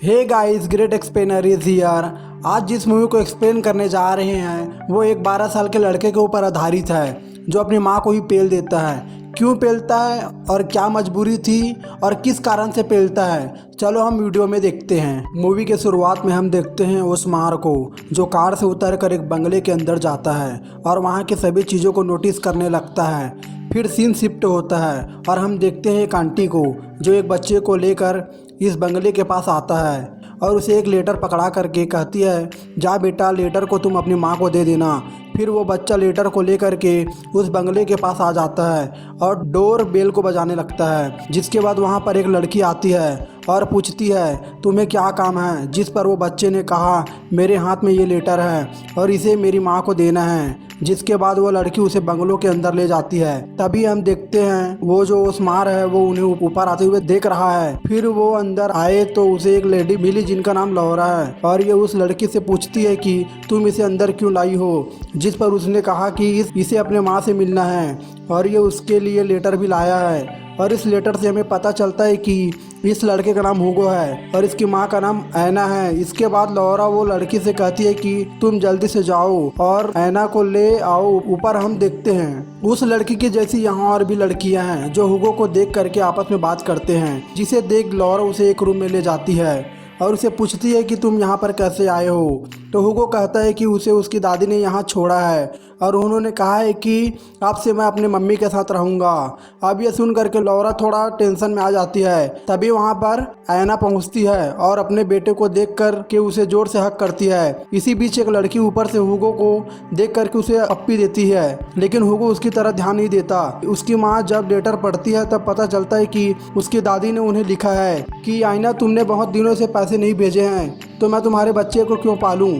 Hey guys, great explainer is here. आज जिस movie को एक्सप्लेन करने जा रहे हैं वो एक 12 साल के लड़के के ऊपर आधारित है जो अपनी माँ को ही पेल देता है। क्यों पेलता है और क्या मजबूरी थी और किस कारण से पेलता है, चलो हम वीडियो में देखते हैं। मूवी के शुरुआत में हम देखते हैं ओस्मार को जो कार से उतर कर एक बंगले के अंदर जाता है और वहाँ की सभी चीज़ों को नोटिस करने लगता है। फिर सीन शिफ्ट होता है और हम देखते हैं एक आंटी को जो एक बच्चे को लेकर इस बंगले के पास आता है और उसे एक लेटर पकड़ा करके कहती है, जा बेटा, लेटर को तुम अपनी माँ को दे देना। फिर वो बच्चा लेटर को लेकर के उस बंगले के पास आ जाता है और डोर बेल को बजाने लगता है। जिसके बाद वहाँ पर एक लड़की आती है और पूछती है, तुम्हें क्या काम है। जिस पर वो बच्चे ने कहा, मेरे हाथ में ये लेटर है और इसे मेरी माँ को देना है। जिसके बाद वो लड़की उसे बंगलों के अंदर ले जाती है। तभी हम देखते हैं वो जो ओस्मार है वो उन्हें ऊपर आते हुए देख रहा है। फिर वो अंदर आए तो उसे एक लेडी मिली जिनका नाम लौरा है और ये उस लड़की से पूछती है कि तुम इसे अंदर क्यों लाई हो। जिस पर उसने कहा कि इसे अपने माँ से मिलना है और ये उसके लिए लेटर भी लाया है। और इस लेटर से हमें पता चलता है कि इस लड़के का नाम हुगो है और इसकी माँ का नाम ऐना है। इसके बाद लौरा वो लड़की से कहती है कि तुम जल्दी से जाओ और ऐना को ले आओ। ऊपर हम देखते हैं उस लड़की की जैसी यहाँ और भी लड़कियां हैं जो हुगो को देख करके आपस में बात करते हैं। जिसे देख लौरा उसे एक रूम में ले जाती है और उसे पूछती है कि तुम यहाँ पर कैसे आए हो। तो हुगो कहता है कि उसे उसकी दादी ने यहाँ छोड़ा है और उन्होंने कहा है कि आपसे मैं अपने मम्मी के साथ रहूँगा। अब ये सुन करके लौरा थोड़ा टेंशन में आ जाती है। तभी वहाँ पर ऐना पहुँचती है और अपने बेटे को देख कर के उसे जोर से हक करती है। इसी बीच एक लड़की ऊपर से हुगो को देख करके उसे अप्पी देती है, लेकिन हुगो उसकी तरफ ध्यान नहीं देता। उसकी माँ जब लेटर पढ़ती है तब पता चलता है कि उसकी दादी ने उन्हें लिखा है कि ऐना, तुमने बहुत दिनों से पैसे नहीं भेजे हैं तो मैं तुम्हारे बच्चे को क्यों पालूं,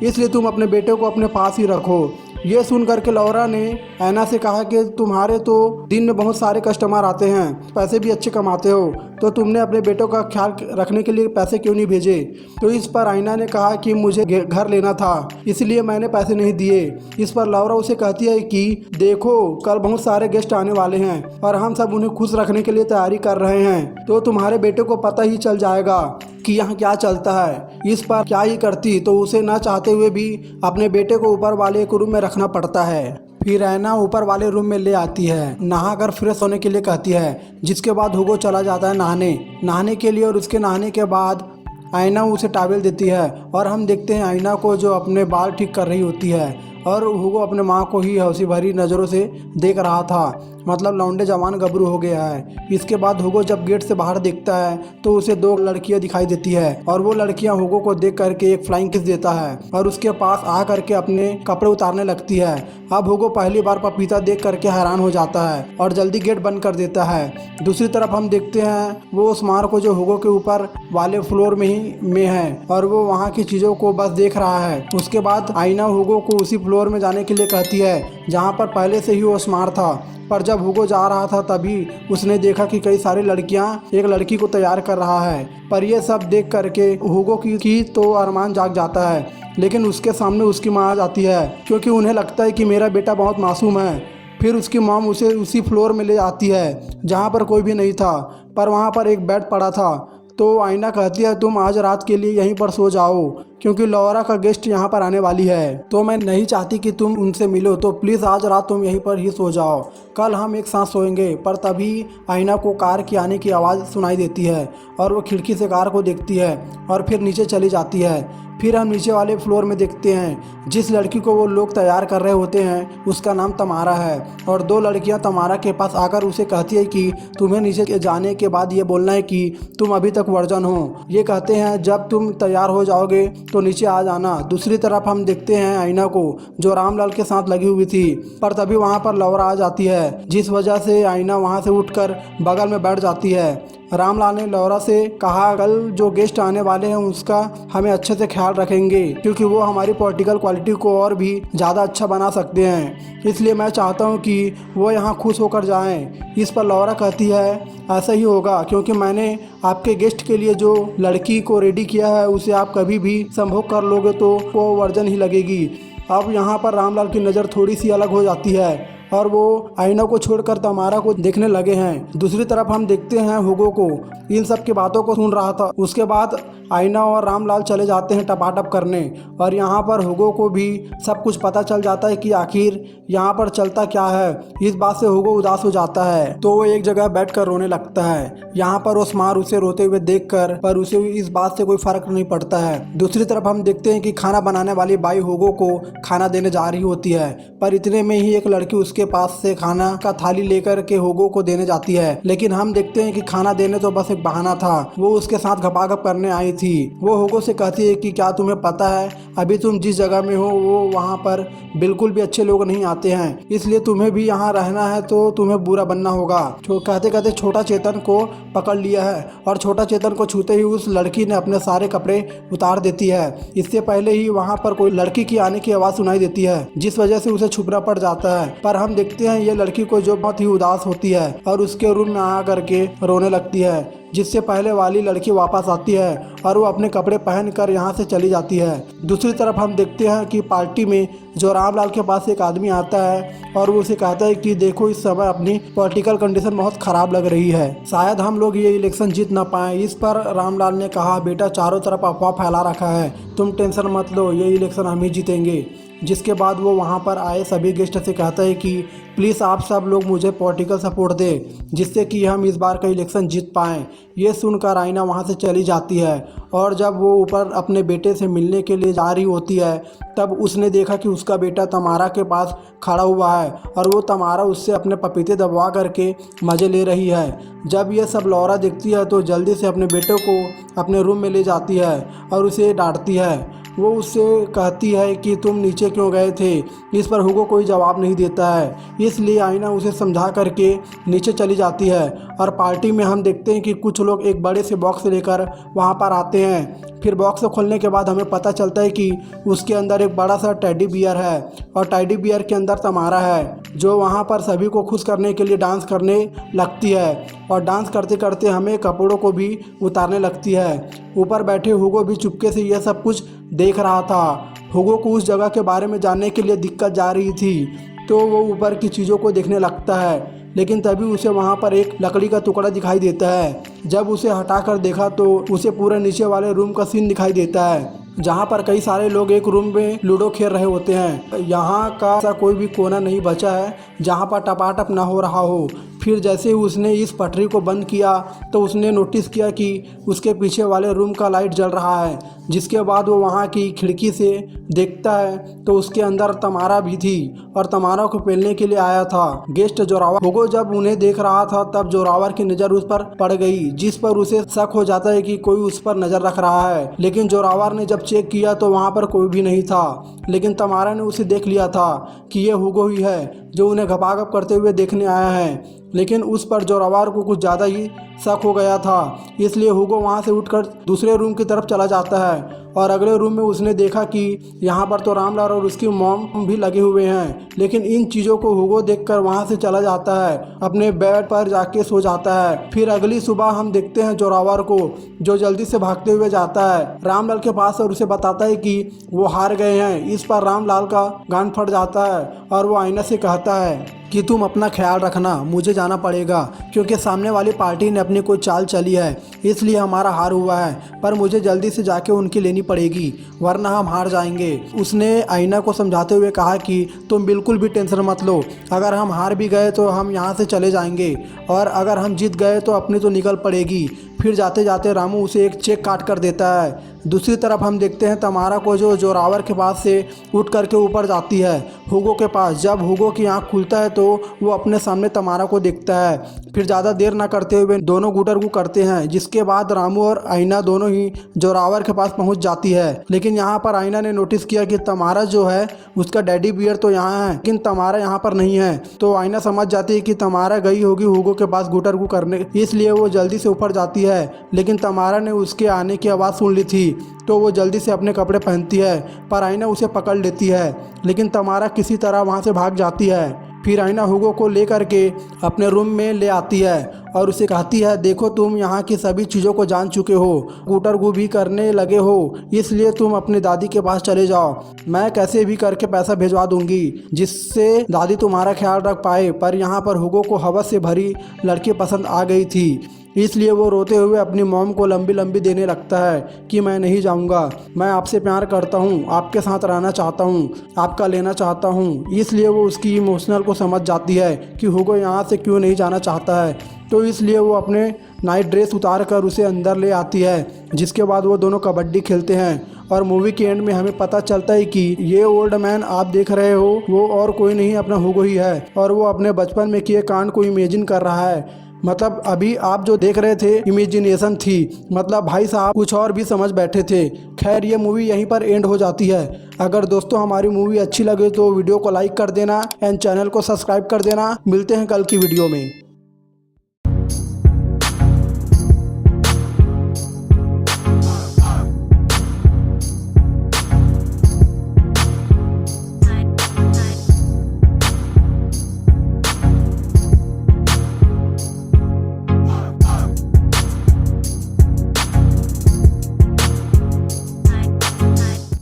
इसलिए तुम अपने बेटे को अपने पास ही रखो। ये सुन करके लौरा ने ऐना से कहा कि तुम्हारे तो दिन में बहुत सारे कस्टमर आते हैं, पैसे भी अच्छे कमाते हो, तो तुमने अपने बेटों का ख्याल रखने के लिए पैसे क्यों नहीं भेजे। तो इस पर ऐना ने कहा कि मुझे घर लेना था इसलिए मैंने पैसे नहीं दिए। इस पर लौरा उसे कहती है कि देखो, कल बहुत सारे गेस्ट आने वाले हैं और हम सब उन्हें खुश रखने के लिए तैयारी कर रहे हैं, तो तुम्हारे बेटे को पता ही चल जाएगा कि यहाँ क्या चलता है। इस पर क्या ही करती, तो उसे ना चाहते हुए भी अपने बेटे को ऊपर वाले एक रूम में रखना पड़ता है। फिर ऐना ऊपर वाले रूम में ले आती है, नहा कर फ्रेश होने के लिए कहती है। जिसके बाद हुगो चला जाता है नहाने के लिए और उसके नहाने के बाद ऐना उसे टॉवेल देती है और हम देखते हैं ऐना को जो अपने बाल ठीक कर रही होती है और हुगो अपने माँ को ही हंसी भरी नज़रों से देख रहा था। मतलब लौंडे जवान गबरू हो गया है। इसके बाद हुगो जब गेट से बाहर देखता है तो उसे दो लड़कियां दिखाई देती है और वो लड़कियां हुगो को देख करके एक फ्लाइंग किस देता है और उसके पास आ करके अपने कपड़े उतारने लगती है। अब हुगो पहली बार पपीता देख करके हैरान हो जाता है और जल्दी गेट बंद कर देता है। दूसरी तरफ हम देखते हैं वो ओस्मार को जो हुगो के ऊपर वाले फ्लोर में है और वो वहाँ की चीज़ों को बस देख रहा है। उसके बाद ऐना हुगो को उसी फ्लोर में जाने के लिए कहती है जहाँ पर पहले से ही ओस्मार था। पर जब हुगो जा रहा था तभी उसने देखा कि कई सारी लड़कियां एक लड़की को तैयार कर रहा है। पर यह सब देख करके हुगो की तो अरमान जाग जाता है, लेकिन उसके सामने उसकी माँ आ जाती है क्योंकि उन्हें लगता है कि मेरा बेटा बहुत मासूम है। फिर उसकी मॉम उसे उसी फ्लोर में ले आती है जहाँ पर कोई भी नहीं था, पर वहाँ पर एक बेड पड़ा था। तो ऐना कहती है, तुम आज रात के लिए यहीं पर सो जाओ क्योंकि लौरा का गेस्ट यहाँ पर आने वाली है, तो मैं नहीं चाहती कि तुम उनसे मिलो, तो प्लीज़ आज रात तुम यहीं पर ही सो जाओ, कल हम एक साथ सोएंगे। पर तभी ऐना को कार की आने की आवाज़ सुनाई देती है और वो खिड़की से कार को देखती है और फिर नीचे चली जाती है। फिर हम नीचे वाले फ्लोर में देखते हैं जिस लड़की को वो लोग तैयार कर रहे होते हैं उसका नाम तमारा है और दो लड़कियां तमारा के पास आकर उसे कहती है कि तुम्हें नीचे जाने के बाद ये बोलना है कि तुम अभी तक वर्जन हो। ये कहते हैं जब तुम तैयार हो जाओगे तो नीचे आ जाना। दूसरी तरफ हम देखते हैं ऐना को जो रामलाल के साथ लगी हुई थी, पर तभी वहाँ पर लौरा आ जाती है जिस वजह से ऐना वहाँ से उठकर बगल में बैठ जाती है। रामलाल ने लौरा से कहा, कल जो गेस्ट आने वाले हैं उसका हमें अच्छे से ख्याल रखेंगे क्योंकि वो हमारी पॉलिटिकल क्वालिटी को और भी ज़्यादा अच्छा बना सकते हैं, इसलिए मैं चाहता हूँ कि वो यहाँ खुश होकर जाएं। इस पर लौरा कहती है, ऐसा ही होगा क्योंकि मैंने आपके गेस्ट के लिए जो लड़की को रेडी किया है उसे आप कभी भी संभोग कर लोगे तो वो वर्जन ही लगेगी। अब यहाँ पर रामलाल की नज़र थोड़ी सी अलग हो जाती है और वो आईना को छोड़कर तमारा को देखने लगे हैं। दूसरी तरफ हम देखते हैं हुगो को इन सब की बातों को सुन रहा था। उसके बाद आईना और रामलाल चले जाते हैं टपाटप करने और यहाँ पर हुगो को भी सब कुछ पता चल जाता है कि आखिर यहाँ पर चलता क्या है। इस बात से हुगो उदास हो जाता है तो वो एक जगह बैठकर रोने लगता है। यहाँ पर ओस्मार उसे रोते हुए देखकर पर उसे इस बात से कोई फर्क नहीं पड़ता है। दूसरी तरफ हम देखते हैं कि खाना बनाने वाली बाई हुगो को खाना देने जा रही होती है, पर इतने में ही एक लड़की उसके पास से खाना का थाली लेकर के हुगो को देने जाती है। लेकिन हम देखते हैं कि खाना देने तो बस एक बहाना था, वो उसके साथ घपाघप करने आई थी। वो हुगो से कहती है कि क्या तुम्हें पता है अभी तुम जिस जगह में हो वो वहाँ पर बिल्कुल भी अच्छे लोग नहीं आते हैं, इसलिए तुम्हें भी यहाँ रहना है तो तुम्हें बुरा बनना होगा। कहते कहते छोटा चेतन को पकड़ लिया है और छोटा चेतन को छूते ही उस लड़की ने अपने सारे कपड़े उतार देती है। इससे पहले ही वहाँ पर कोई लड़की की आने की आवाज़ सुनाई देती है जिस वजह से उसे छुपना पड़ जाता है। पर हम देखते हैं ये लड़की को जो बहुत ही उदास होती है और उसके रूम में आ करके रोने लगती है, जिससे पहले वाली लड़की वापस आती है और वो अपने कपड़े पहनकर यहाँ से चली जाती है। दूसरी तरफ हम देखते हैं कि पार्टी में जो रामलाल के पास एक आदमी आता है और वो उसे कहता है कि देखो इस समय अपनी पॉलिटिकल कंडीशन बहुत ख़राब लग रही है, शायद हम लोग ये इलेक्शन जीत ना पाएँ। इस पर रामलाल ने कहा बेटा चारों तरफ अफवाह फैला रखा है, तुम टेंशन मत लो, ये इलेक्शन हम ही जीतेंगे। जिसके बाद वो वहाँ पर आए सभी गेस्ट से कहता है कि प्लीज़ आप सब लोग मुझे पॉलिटिकल सपोर्ट दें जिससे कि हम इस बार का इलेक्शन जीत पाएँ। ये सुनकर आईना वहाँ से चली जाती है और जब वो ऊपर अपने बेटे से मिलने के लिए जा रही होती है तब उसने देखा कि उसका बेटा तमारा के पास खड़ा हुआ है और वो तमारा उससे अपने पपीते दबवा करके मज़े ले रही है। जब ये सब लौरा देखती है तो जल्दी से अपने बेटे को अपने रूम में ले जाती है और उसे डांटती है। वो उससे कहती है कि तुम नीचे क्यों गए थे। इस पर हुगो कोई जवाब नहीं देता है, इसलिए आईना उसे समझा करके नीचे चली जाती है। और पार्टी में हम देखते हैं कि कुछ लोग एक बड़े से बॉक्स लेकर वहाँ पर आते हैं। फिर बॉक्स खोलने के बाद हमें पता चलता है कि उसके अंदर एक बड़ा सा टेडी बियर है और टेडी बियर के अंदर तमारा है जो वहाँ पर सभी को खुश करने के लिए डांस करने लगती है और डांस करते करते हमें कपड़ों को भी उतारने लगती है। ऊपर बैठे हुगो भी चुपके से यह सब कुछ देख रहा था। हुगो को उस जगह के बारे में जानने के लिए दिक्कत जा रही थी तो वो ऊपर की चीज़ों को देखने लगता है, लेकिन तभी उसे वहाँ पर एक लकड़ी का टुकड़ा दिखाई देता है। जब उसे हटाकर देखा तो उसे पूरे नीचे वाले रूम का सीन दिखाई देता है जहाँ पर कई सारे लोग एक रूम में लूडो खेल रहे होते हैं। यहाँ का ऐसा कोई भी कोना नहीं बचा है जहाँ पर टपाटप ना हो रहा हो। फिर जैसे ही उसने इस पटरी को बंद किया तो उसने नोटिस किया कि उसके पीछे वाले रूम का लाइट जल रहा है, जिसके बाद वो वहाँ की खिड़की से देखता है तो उसके अंदर तमारा भी थी और तमारा को पेलने के लिए आया था गेस्ट जोरावर। हुगो जब उन्हें देख रहा था तब जोरावर की नज़र उस पर पड़ गई, जिस पर उसे शक हो जाता है कि कोई उस पर नज़र रख रहा है। लेकिन जोरावर ने जब चेक किया तो वहाँ पर कोई भी नहीं था, लेकिन तमारा ने उसे देख लिया था कि ये हुगो ही है जो उन्हें घपाघप करते हुए देखने आया है। लेकिन उस पर जोरावर को कुछ ज़्यादा ही शक हो गया था, इसलिए हुगो वहाँ से उठकर दूसरे रूम की तरफ चला जाता है और अगले रूम में उसने देखा कि यहाँ पर तो रामलाल और उसकी मॉम भी लगे हुए हैं। लेकिन इन चीज़ों को हुगो देखकर वहाँ से चला जाता है, अपने बेड पर जाके सो जाता है। फिर अगली सुबह हम देखते हैं जोरावर को जो जल्दी से भागते हुए जाता है रामलाल के पास और उसे बताता है कि वो हार गए हैं। इस पर रामलाल का गान फट जाता है और वो आईना से कहता है कि तुम अपना ख्याल रखना, मुझे जाना पड़ेगा क्योंकि सामने वाली पार्टी ने अपनी कोई चाल चली है, इसलिए हमारा हार हुआ है। पर मुझे जल्दी से जाके उनकी लेनी पड़ेगी वरना हम हार जाएंगे। उसने आईना को समझाते हुए कहा कि तुम बिल्कुल भी टेंशन मत लो, अगर हम हार भी गए तो हम यहाँ से चले जाएंगे और अगर हम जीत गए तो अपनी तो निकल पड़ेगी। फिर जाते जाते रामू उसे एक चेक काट कर देता है। दूसरी तरफ हम देखते हैं तमारा को जो जोरावर के पास से उठ करके ऊपर जाती है हुगो के पास। जब हुगो की आंख खुलता है तो वो अपने सामने तमारा को देखता है। फिर ज़्यादा देर ना करते हुए दोनों गुटरगू करते हैं, जिसके बाद रामू और आईना दोनों ही जोरावर के पास पहुंच जाती है। लेकिन यहाँ पर आईना ने नोटिस किया कि तमारा जो है उसका डैडी बियर तो यहाँ है लेकिन तमारा यहाँ पर नहीं है, तो आईना समझ जाती है कि तमारा गई होगी हुगो के पास गुटरगू करने, इसलिए वो जल्दी से ऊपर जाती है। लेकिन तमारा ने उसके आने की आवाज़ सुन ली थी तो वो जल्दी से अपने कपड़े पहनती है, पर आईना उसे पकड़ लेती है। लेकिन तमारा किसी तरह वहाँ से भाग जाती है फिर आइना हुगो को लेकर के अपने रूम में ले आती है और उसे कहती है, देखो तुम यहाँ की सभी चीज़ों को जान चुके हो, स्कूटर को भी करने लगे हो, इसलिए तुम अपनी दादी के पास चले जाओ। मैं कैसे भी करके पैसा भिजवा दूंगी जिससे दादी तुम्हारा ख्याल रख पाए। पर यहाँ पर हुगो को हवस से भरी लड़की पसंद आ गई थी, इसलिए वो रोते हुए अपनी मॉम को लंबी लंबी देने लगता है कि मैं नहीं जाऊंगा, मैं आपसे प्यार करता हूँ, आपके साथ रहना चाहता हूँ, आपका लेना चाहता हूँ। इसलिए वो उसकी इमोशनल को समझ जाती है कि हुगो यहाँ से क्यों नहीं जाना चाहता है, तो इसलिए वो अपने नाइट ड्रेस उतार कर उसे अंदर ले आती है, जिसके बाद वो दोनों कबड्डी खेलते हैं। और मूवी के एंड में हमें पता चलता है कि ये ओल्ड मैन आप देख रहे हो वो और कोई नहीं अपना हुगो ही है, और वो अपने बचपन में किए कांड को इमेजिन कर रहा है। मतलब अभी आप जो देख रहे थे इमेजिनेशन थी, मतलब भाई साहब कुछ और भी समझ बैठे थे। खैर ये मूवी यहीं पर एंड हो जाती है। अगर दोस्तों हमारी मूवी अच्छी लगे तो वीडियो को लाइक कर देना एंड चैनल को सब्सक्राइब कर देना। मिलते हैं कल की वीडियो में।